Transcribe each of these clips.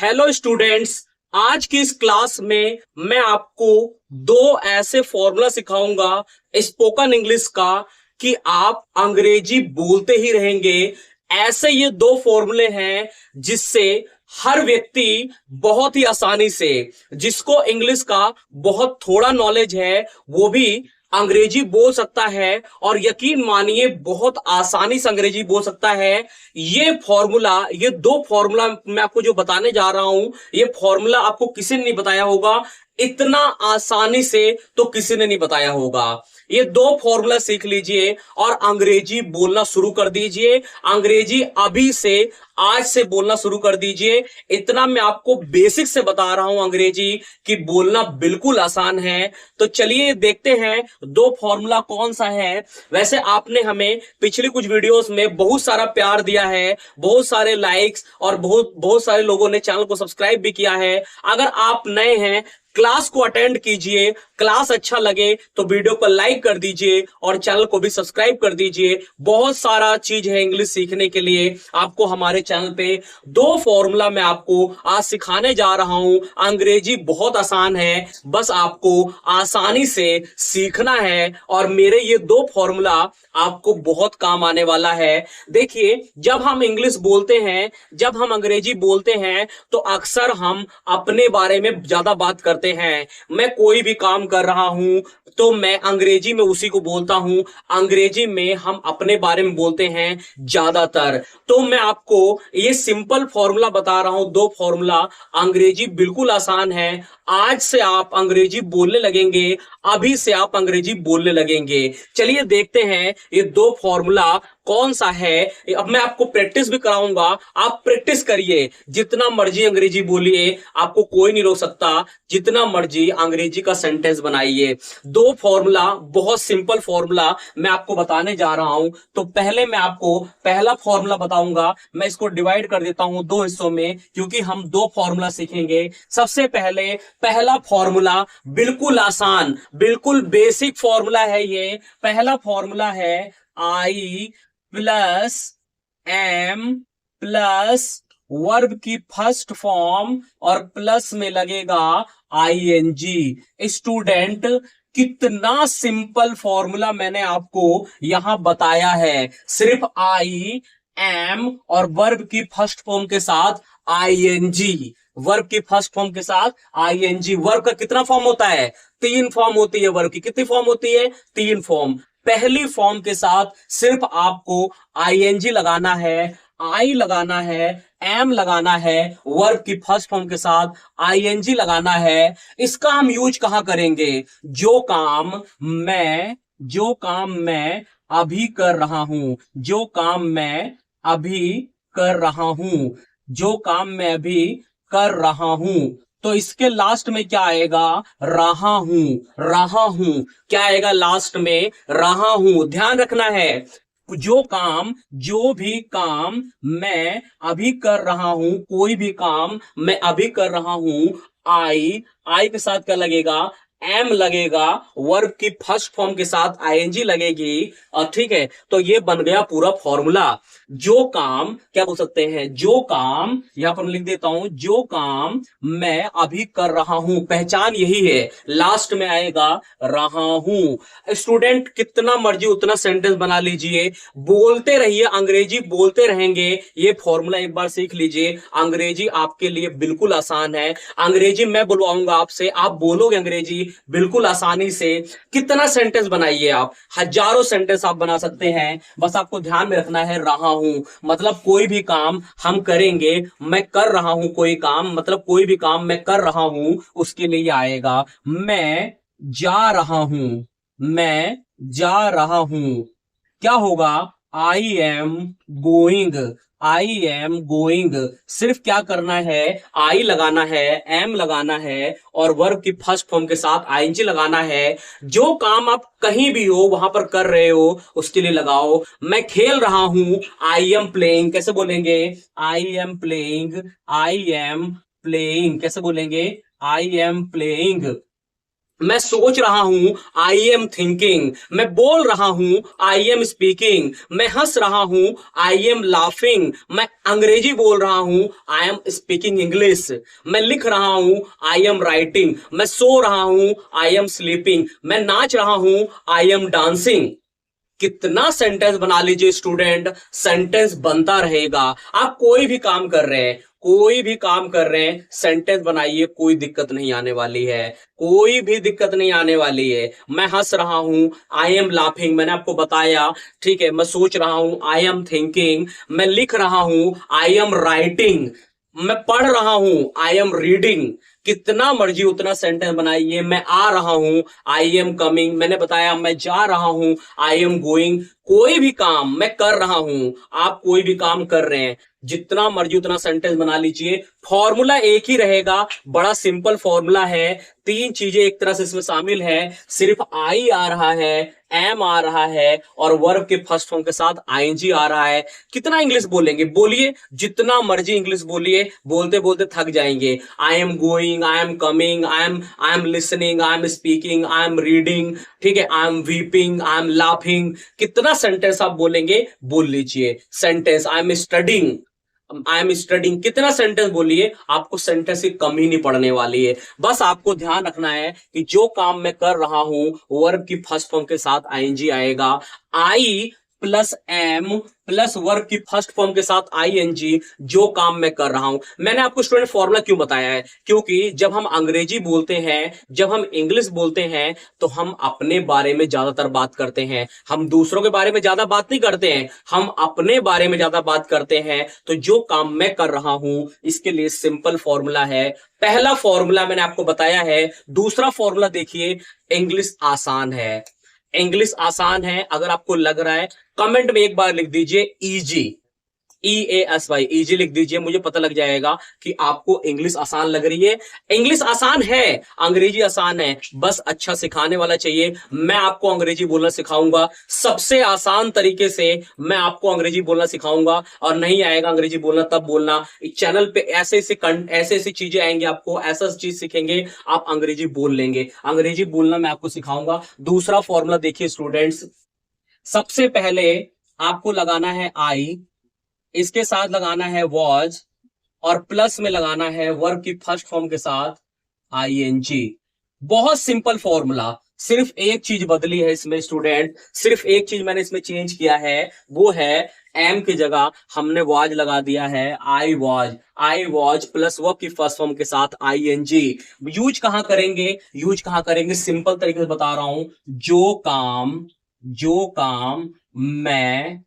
Hello students. आज की इस क्लास में मैं आपको दो ऐसे फॉर्मूला सिखाऊंगा स्पोकन इंग्लिश का कि आप अंग्रेजी बोलते ही रहेंगे। ऐसे ये दो फॉर्मूले हैं जिससे हर व्यक्ति बहुत ही आसानी से, जिसको इंग्लिश का बहुत थोड़ा नॉलेज है, वो भी अंग्रेजी बोल सकता है और यकीन मानिए बहुत आसानी से अंग्रेजी बोल सकता है। ये दो फॉर्मूला मैं आपको जो बताने जा रहा हूं, ये फॉर्मूला आपको किसी ने नहीं बताया होगा, इतना आसानी से तो किसी ने नहीं बताया होगा। ये दो फॉर्मूला सीख लीजिए और अंग्रेजी बोलना शुरू कर दीजिए। अंग्रेजी अभी से, आज से बोलना शुरू कर दीजिए। इतना मैं आपको बेसिक से बता रहा हूं अंग्रेजी कि बोलना बिल्कुल आसान है। तो चलिए देखते हैं दो फॉर्मूला कौन सा है। वैसे आपने हमें पिछली कुछ वीडियोस में बहुत सारा प्यार दिया है, बहुत सारे लाइक्स और बहुत बहुत सारे लोगों ने चैनल को सब्सक्राइब भी किया है। अगर आप नए हैं, क्लास को अटेंड कीजिए। क्लास अच्छा लगे तो वीडियो को लाइक कर दीजिए और चैनल को भी सब्सक्राइब कर दीजिए। बहुत सारा चीज है इंग्लिश सीखने के लिए आपको हमारे चैनल पे। दो फॉर्मूला मैं आपको आज सिखाने जा रहा हूं। अंग्रेजी बहुत आसान है, बस आपको आसानी से सीखना है और मेरे ये दो फॉर्मूला आपको बहुत काम आने वाला है। देखिए, जब हम इंग्लिश बोलते हैं, जब हम अंग्रेजी बोलते हैं, तो अक्सर हम अपने बारे में ज्यादा बात करते हैं। मैं कोई भी काम कर रहा हूं तो मैं अंग्रेजी में उसी को बोलता हूं। अंग्रेजी में हम अपने बारे में बोलते हैं ज्यादातर। तो मैं आपको ये सिंपल फॉर्मूला बता रहा हूं, दो फॉर्मूला। अंग्रेजी बिल्कुल आसान है। आज से आप अंग्रेजी बोलने लगेंगे, अभी से आप अंग्रेजी बोलने लगेंगे। चलिए देखते हैं ये दो फॉर्मूला कौन सा है। अब मैं आपको प्रैक्टिस भी कराऊंगा, आप प्रैक्टिस करिए। जितना मर्जी अंग्रेजी बोलिए, आपको कोई नहीं रोक सकता। जितना मर्जी अंग्रेजी का सेंटेंस बनाइए। दो फॉर्मूला, बहुत सिंपल फॉर्मूला मैं आपको बताने जा रहा हूं। तो पहले मैं आपको पहला फॉर्मूला बताऊंगा। मैं इसको डिवाइड कर देता हूं दो हिस्सों में, क्योंकि हम दो फॉर्मूला सीखेंगे। सबसे पहले पहला फॉर्मूला बिल्कुल आसान, बिल्कुल बेसिक फॉर्मूला है। ये पहला फॉर्मूला है आई प्लस एम प्लस वर्ब की फर्स्ट फॉर्म और प्लस में लगेगा आईएनजी। स्टूडेंट, कितना सिंपल फॉर्मूला मैंने आपको यहां बताया है। सिर्फ आई एम और वर्ब की फर्स्ट फॉर्म के साथ आईएनजी। वर्ब की फर्स्ट फॉर्म के साथ आईएनजी। वर्ब का कितना फॉर्म होता है? तीन फॉर्म होती है वर्ब की। कितनी फॉर्म होती है? तीन फॉर्म। पहली फॉर्म के साथ सिर्फ आपको आईएनजी लगाना है, आई लगाना है, एम लगाना है। वर्ब की फर्स्ट फॉर्म के साथ आईएनजी लगाना है। इसका हम यूज कहां करेंगे? जो काम मैं अभी कर रहा हूं, जो काम मैं अभी कर रहा हूं, जो काम मैं अभी कर रहा हूं। तो इसके लास्ट में क्या आएगा? रहा हूं। रहा हूं क्या आएगा लास्ट में? रहा हूं। ध्यान रखना है, जो भी काम मैं अभी कर रहा हूं, कोई भी काम मैं अभी कर रहा हूं, आई के साथ क्या लगेगा? एम लगेगा। वर्ब की फर्स्ट फॉर्म के साथ आईएनजी लगेगी। और ठीक है, तो ये बन गया पूरा फॉर्मूला। जो काम, क्या बोल सकते हैं? जो काम, यहां पर लिख देता हूं, जो काम मैं अभी कर रहा हूं, पहचान यही है। लास्ट में आएगा रहा हूं। स्टूडेंट, कितना मर्जी उतना सेंटेंस बना लीजिए, बोलते रहिए, अंग्रेजी बोलते रहेंगे। ये फॉर्मूला एक बार सीख लीजिए। अंग्रेजी आपके लिए बिल्कुल आसान है। अंग्रेजी मैं बुलवाऊंगा आपसे, आप बोलोगे अंग्रेजी बिल्कुल आसानी से। कितना सेंटेंस बनाइए आप, हजारों सेंटेंस आप बना सकते हैं। बस आपको ध्यान में रखना है रहा हूं मतलब कोई भी काम हम करेंगे, मैं कर रहा हूं कोई काम, मतलब कोई भी काम मैं कर रहा हूं, उसके लिए आएगा मैं जा रहा हूं। मैं जा रहा हूं क्या होगा? I am going. I am going. सिर्फ क्या करना है? आई लगाना है, एम लगाना है और वर्ब की फर्स्ट फॉर्म के साथ आईएनजी लगाना है। जो काम आप कहीं भी हो, वहां पर कर रहे हो, उसके लिए लगाओ। मैं खेल रहा हूं, आई एम प्लेइंग। कैसे बोलेंगे? I am playing. I am playing कैसे बोलेंगे? I am playing. मैं सोच रहा हूं, आई एम थिंकिंग। मैं बोल रहा हूं, आई एम स्पीकिंग। मैं हंस रहा हूं, आई एम लाफिंग। मैं अंग्रेजी बोल रहा हूं, आई एम स्पीकिंग इंग्लिश। मैं लिख रहा हूं, आई एम राइटिंग। मैं सो रहा हूं, आई एम स्लीपिंग। मैं नाच रहा हूं, आई एम डांसिंग। कितना सेंटेंस बना लीजिए स्टूडेंट, सेंटेंस बनता रहेगा। आप कोई भी काम कर रहे हैं, कोई भी काम कर रहे हैं, सेंटेंस बनाइए, कोई दिक्कत नहीं आने वाली है, कोई भी दिक्कत नहीं आने वाली है। मैं हंस रहा हूं, आई एम लाफिंग, मैंने आपको बताया। ठीक है, मैं सोच रहा हूं, आई एम थिंकिंग। मैं लिख रहा हूं, आई एम राइटिंग। मैं पढ़ रहा हूं, आई एम रीडिंग। कितना मर्जी उतना सेंटेंस बनाइए। मैं आ रहा हूं, आई एम कमिंग। मैंने बताया, मैं जा रहा हूं, आई एम गोइंग। कोई भी काम मैं कर रहा हूं, आप कोई भी काम कर रहे हैं, जितना मर्जी उतना सेंटेंस बना लीजिए। फॉर्मूला एक ही रहेगा, बड़ा सिंपल फॉर्मूला है। तीन चीजें एक तरह से इसमें शामिल है, सिर्फ आई आ रहा है, एम आ रहा है, और वर्ब के फर्स्ट फॉर्म के साथ आईएनजी आ रहा है। कितना इंग्लिश बोलेंगे, बोलिए, जितना मर्जी इंग्लिश बोलिए, बोलते बोलते थक जाएंगे। I am going, I am coming, I am listening, I am speaking, I am reading. ठीक है, I am weeping, I am laughing. कितना सेंटेंस आप बोलेंगे, बोल लीजिए। Sentence, I am studying, I am studying, कितना सेंटेंस बोलिए, आपको सेंटेंस की कमी नहीं पड़ने वाली है। बस आपको ध्यान रखना है कि जो काम मैं कर रहा हूं, वर्ब की फर्स्ट फॉर्म के साथ आईएनजी आएगा। आई प्लस एम प्लस वर्ब की फर्स्ट फॉर्म के साथ आईएनजी, जो काम मैं कर रहा हूं। मैंने आपको स्टूडेंट फॉर्मूला क्यों बताया है, क्योंकि जब हम अंग्रेजी बोलते हैं, जब हम इंग्लिश बोलते हैं, तो हम अपने बारे में ज्यादातर बात करते हैं, हम दूसरों के बारे में ज्यादा बात नहीं करते हैं, हम अपने बारे में ज्यादा बात करते हैं। तो जो काम मैं कर रहा हूं, इसके लिए सिंपल फॉर्मूला है। पहला फॉर्मूला मैंने आपको बताया है। दूसरा फॉर्मूला देखिए, इंग्लिश आसान है, इंग्लिश आसान है। अगर आपको लग रहा है, कमेंट में एक बार लिख दीजिए इजी, EASY, इजी लिख दीजिए, मुझे पता लग जाएगा कि आपको इंग्लिश आसान लग रही है। इंग्लिश आसान है, अंग्रेजी आसान है, बस अच्छा सिखाने वाला चाहिए। मैं आपको अंग्रेजी बोलना सिखाऊंगा, सबसे आसान तरीके से मैं आपको अंग्रेजी बोलना सिखाऊंगा। और नहीं आएगा अंग्रेजी बोलना, तब बोलना। इस चैनल पे ऐसे ऐसे चीजें आएंगी, आपको ऐसा चीज सीखेंगे, आप अंग्रेजी बोल लेंगे। अंग्रेजी बोलना मैं आपको सिखाऊंगा। दूसरा फॉर्मूला देखिए स्टूडेंट्स, सबसे पहले आपको लगाना है आई, इसके साथ लगाना है वॉज, और प्लस में लगाना है वर्ब की फर्स्ट फॉर्म के साथ आईएनजी। बहुत सिंपल फॉर्मूला, सिर्फ एक चीज बदली है इसमें स्टूडेंट, सिर्फ एक चीज मैंने इसमें चेंज किया है, वो है एम की जगह हमने वॉज लगा दिया है I was. I was plus verb की फर्स्ट फॉर्म के साथ आईएनजी। यूज कहां करेंगे, यूज कहां करेंगे, सिंपल तरीके से बता रहा हूं। जो काम मैं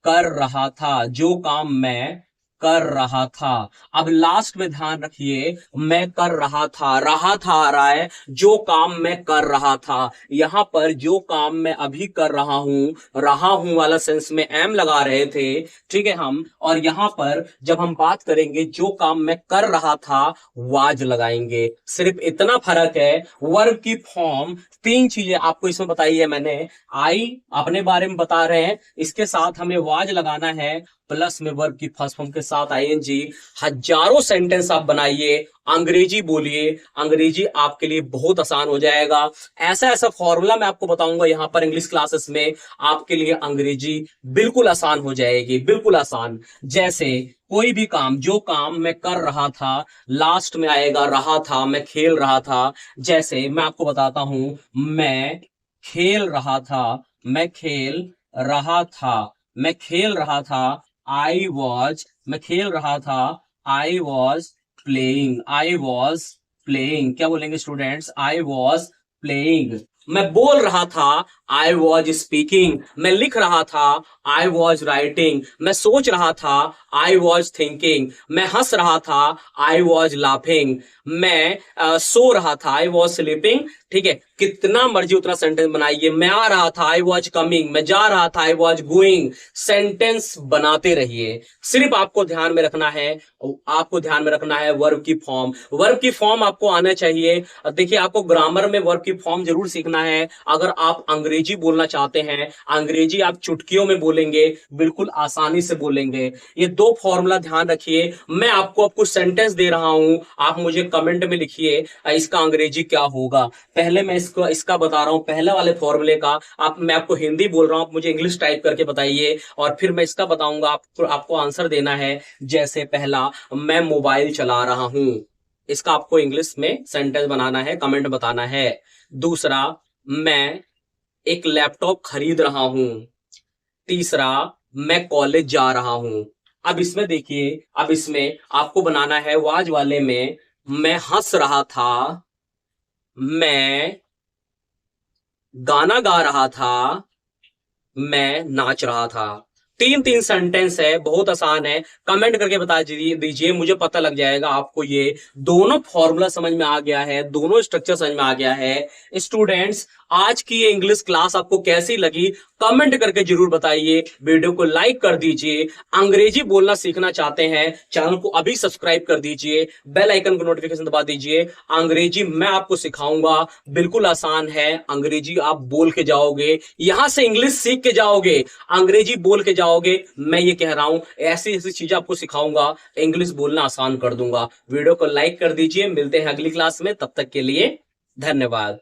कर रहा था, जो काम मैं कर रहा था। अब लास्ट में ध्यान रखिए, मैं कर रहा था आ रहा है, जो काम मैं कर रहा था। यहां पर जो काम मैं अभी कर रहा हूं वाला सेंस में एम लगा रहे थे, ठीक है हम। और यहां पर जब हम बात करेंगे जो काम मैं कर रहा था, वाज लगाएंगे। सिर्फ इतना फर्क है। वर्ब की फॉर्म, तीन चीजें आपको इसमें बताई है मैंने। आई अपने बारे में बता रहे हैं, इसके साथ हमें वाज लगाना है, प्लस में वर्ब की फर्स्ट फॉर्म के साथ आईएनजी। हजारों सेंटेंस आप बनाइए, अंग्रेजी बोलिए, अंग्रेजी आपके लिए बहुत आसान हो जाएगा। ऐसा ऐसा फॉर्मूला मैं आपको बताऊंगा यहां पर इंग्लिश क्लासेस में, आपके लिए अंग्रेजी बिल्कुल आसान हो जाएगी, बिल्कुल आसान। जैसे कोई भी काम, जो काम मैं कर रहा था, लास्ट में आएगा रहा था, मैं खेल रहा था। जैसे मैं आपको बताता हूं, मैं खेल रहा था, मैं खेल रहा था, मैं खेल रहा था। आई वॉज, मैं खेल रहा था, I was playing, I was playing. क्या बोलेंगे स्टूडेंट्स, आई वॉज प्लेइंग। मैं बोल रहा था, आई वॉज स्पीकिंग। मैं लिख रहा था, आई वॉज राइटिंग। मैं सोच रहा था, आई वॉज थिंकिंग। मैं हंस रहा था, आई वॉज लाफिंग। मैं सो रहा था, आई वॉज स्लीपिंग। ठीक है, कितना मर्जी उतना सेंटेंस बनाइए। मैं आ रहा था, आई वॉज कमिंग। मैं जा रहा था, आई वॉज गोइंग। सेंटेंस बनाते रहिए। सिर्फ आपको ध्यान में रखना है, आपको ध्यान में रखना है वर्ब की फॉर्म। वर्ब की फॉर्म आपको आना चाहिए। देखिए, आपको ग्रामर में वर्ब की फॉर्म जरूर सीखना करना है। अगर आप अंग्रेजी बोलना चाहते हैं, अंग्रेजी आप चुटकियों में बोलेंगे, बिल्कुल आसानी से बोलेंगे। ये दो फॉर्मूला ध्यान रखिए। मैं आपको अब कुछ सेंटेंस दे रहा हूं, आप मुझे कमेंट में लिखिए इसका अंग्रेजी क्या होगा। पहले मैं इसका बता रहा हूं, पहले वाले फॉर्मूले का मैं आपको हिंदी बोल रहा हूं, आप मुझे इंग्लिश टाइप करके बताइए और फिर मैं इसका बताऊंगा, आपको आंसर देना है। जैसे पहला, मैं मोबाइल चला रहा हूं, इसका आपको इंग्लिश में सेंटेंस बनाना है, कमेंट बताना है। दूसरा, मैं एक लैपटॉप खरीद रहा हूं। तीसरा, मैं कॉलेज जा रहा हूं। अब इसमें देखिए, अब इसमें आपको बनाना है वाज वाले में, मैं हंस रहा था, मैं गाना गा रहा था, मैं नाच रहा था। तीन तीन सेंटेंस है, बहुत आसान है। कमेंट करके बता दीजिए, मुझे पता लग जाएगा आपको ये दोनों फॉर्मूला समझ में आ गया है, दोनों स्ट्रक्चर समझ में आ गया है। स्टूडेंट्स, आज की ये इंग्लिश क्लास आपको कैसी लगी कमेंट करके जरूर बताइए। वीडियो को लाइक कर दीजिए। अंग्रेजी बोलना सीखना चाहते हैं, चैनल को अभी सब्सक्राइब कर दीजिए, बेल आइकन को नोटिफिकेशन दबा दीजिए। अंग्रेजी मैं आपको सिखाऊंगा, बिल्कुल आसान है। अंग्रेजी आप बोल के जाओगे, यहां से इंग्लिश सीख के जाओगे, अंग्रेजी बोल के जाओगे। मैं ये कह रहा हूं, ऐसी ऐसी चीजें आपको सिखाऊंगा, इंग्लिश बोलना आसान कर दूंगा। वीडियो को लाइक कर दीजिए। मिलते हैं अगली क्लास में, तब तक के लिए धन्यवाद।